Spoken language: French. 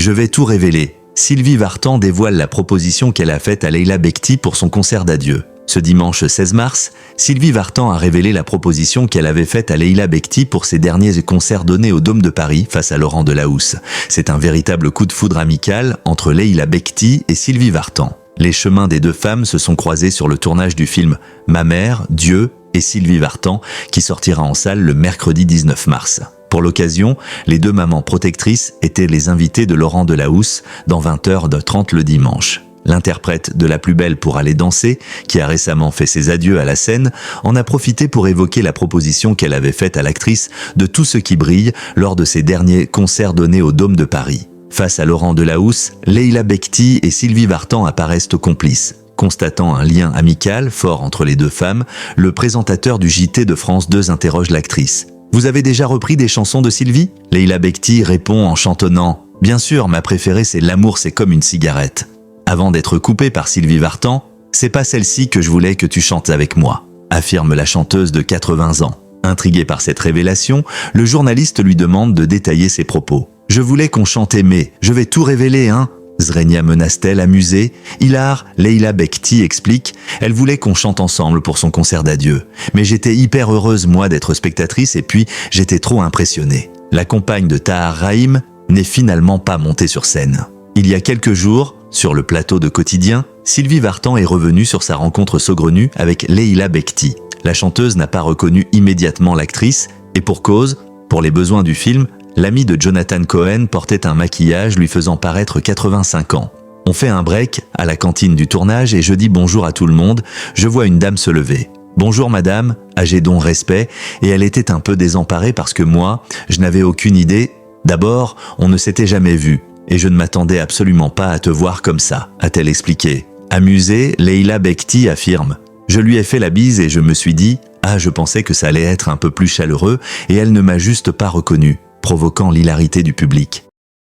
Je vais tout révéler. Sylvie Vartan dévoile la proposition qu'elle a faite à Leila Bekti pour son concert d'adieu. Ce dimanche 16 mars, Sylvie Vartan a révélé la proposition qu'elle avait faite à Leila Bekti pour ses derniers concerts donnés au Dôme de Paris face à Laurent Delahousse. C'est un véritable coup de foudre amical entre Leila Bekti et Sylvie Vartan. Les chemins des deux femmes se sont croisés sur le tournage du film Ma mère, Dieu et Sylvie Vartan, qui sortira en salle le mercredi 19 mars. Pour l'occasion, les deux mamans protectrices étaient les invitées de Laurent Delahousse dans 20h30 le dimanche. L'interprète de La plus belle pour aller danser, qui a récemment fait ses adieux à la scène, en a profité pour évoquer la proposition qu'elle avait faite à l'actrice de Tout ce qui brille lors de ses derniers concerts donnés au Dôme de Paris. Face à Laurent Delahousse, Leila Bekti et Sylvie Vartan apparaissent complices. Constatant un lien amical fort entre les deux femmes, le présentateur du JT de France 2 interroge l'actrice. « Vous avez déjà repris des chansons de Sylvie ?» Leila Bekti répond en chantonnant « Bien sûr, ma préférée c'est L'amour c'est comme une cigarette ». Avant d'être coupée par Sylvie Vartan, « C'est pas celle-ci que je voulais que tu chantes avec moi », affirme la chanteuse de 80 ans. Intrigué par cette révélation, le journaliste lui demande de détailler ses propos. « Je voulais qu'on chante Aimé, je vais tout révéler, hein ?» Zrenia menace-t-elle amusée. Hilar, Leila Bekti explique, elle voulait qu'on chante ensemble pour son concert d'adieu. Mais j'étais hyper heureuse moi d'être spectatrice et puis j'étais trop impressionnée. La compagne de Tahar Rahim n'est finalement pas montée sur scène. Il y a quelques jours, sur le plateau de Quotidien, Sylvie Vartan est revenue sur sa rencontre saugrenue avec Leila Bekti. La chanteuse n'a pas reconnu immédiatement l'actrice et pour cause, pour les besoins du film, l'ami de Jonathan Cohen portait un maquillage lui faisant paraître 85 ans. On fait un break à la cantine du tournage et je dis bonjour à tout le monde, je vois une dame se lever. Bonjour madame, j'ai donc respect, et elle était un peu désemparée parce que moi, je n'avais aucune idée. D'abord, on ne s'était jamais vu, et je ne m'attendais absolument pas à te voir comme ça, a-t-elle expliqué. Amusée, Leila Bekti affirme. Je lui ai fait la bise et je me suis dit, je pensais que ça allait être un peu plus chaleureux, et elle ne m'a juste pas reconnu, provoquant l'hilarité du public.